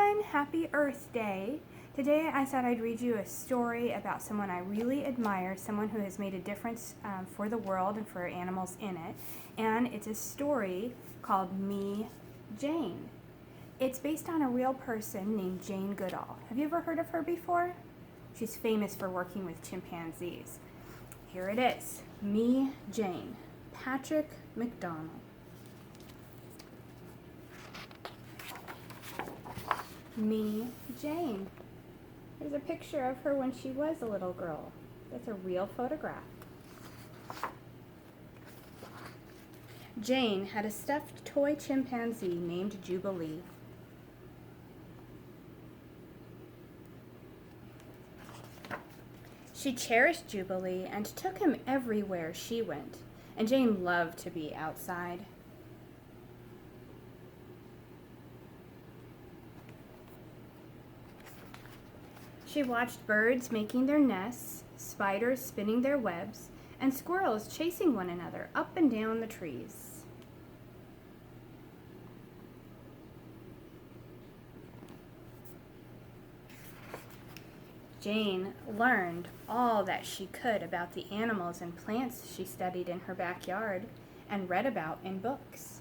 everyone! Happy Earth Day! Today I thought I'd read you a story about someone I really admire, someone who has made a difference for the world and for animals in it. And it's a story called Me, Jane. It's based on a real person named Jane Goodall. Have you ever heard of her before? She's famous for working with chimpanzees. Here it is. Me, Jane. Patrick McDonnell. Me, Jane. Here's a picture of her when she was a little girl. That's a real photograph. Jane had a stuffed toy chimpanzee named Jubilee. She cherished Jubilee and took him everywhere she went, and Jane loved to be outside. She watched birds making their nests, spiders spinning their webs, and squirrels chasing one another up and down the trees. Jane learned all that she could about the animals and plants she studied in her backyard and read about in books.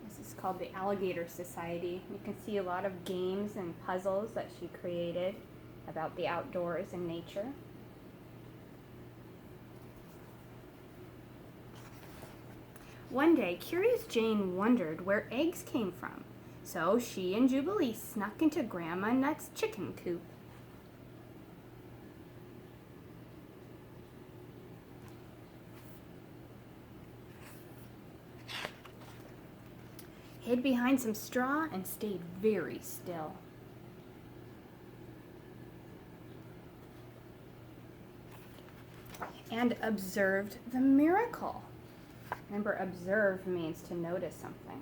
This is called the Alligator Society. You can see a lot of games and puzzles that she created about the outdoors and nature. One day, curious Jane wondered where eggs came from, so she and Jubilee snuck into Grandma Nut's chicken coop. Hid behind some straw and stayed very still. And observed the miracle. Remember, observe means to notice something.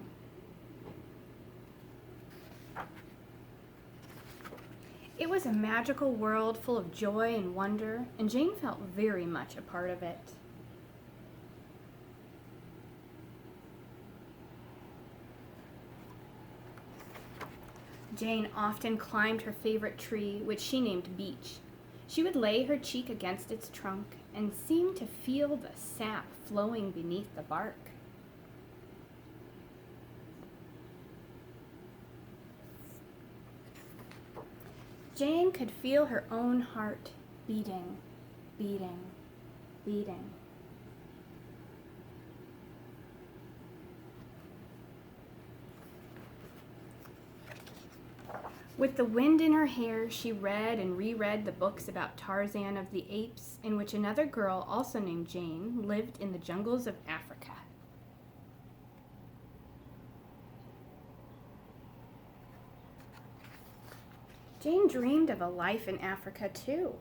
It was a magical world full of joy and wonder, and Jane felt very much a part of it. Jane often climbed her favorite tree, which she named Beech. She would lay her cheek against its trunk and seem to feel the sap flowing beneath the bark. Jane could feel her own heart beating, beating, beating. With the wind in her hair, she read and reread the books about Tarzan of the Apes, in which another girl, also named Jane, lived in the jungles of Africa. Jane dreamed of a life in Africa, too.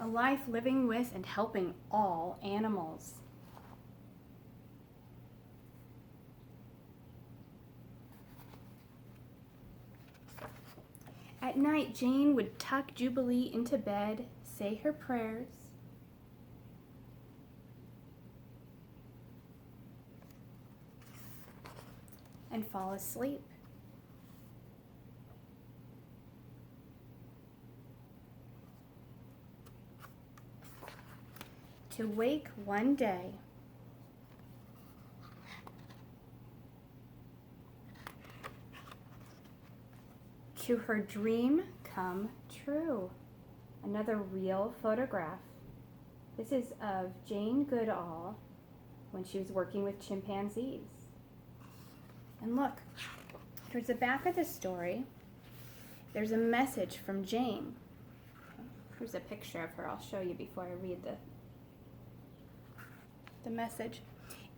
A life living with and helping all animals. At night, Jane would tuck Jubilee into bed, say her prayers, and fall asleep. To wake one day to her dream come true. Another real photograph. This is of Jane Goodall when she was working with chimpanzees. And look, towards the back of the story, there's a message from Jane. Here's a picture of her. I'll show you before I read the message.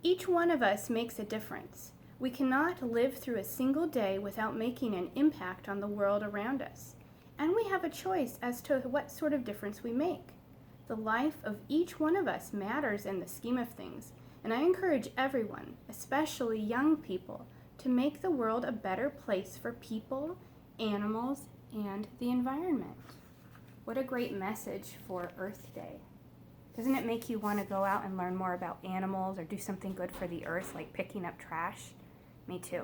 Each one of us makes a difference. We cannot live through a single day without making an impact on the world around us. And we have a choice as to what sort of difference we make. The life of each one of us matters in the scheme of things, and I encourage everyone, especially young people, to make the world a better place for people, animals, and the environment. What a great message for Earth Day. Doesn't it make you want to go out and learn more about animals or do something good for the earth, like picking up trash? Me too.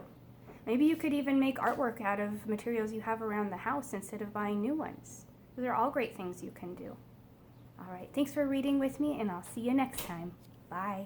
Maybe you could even make artwork out of materials you have around the house instead of buying new ones. Those are all great things you can do. All right, thanks for reading with me, and I'll see you next time. Bye.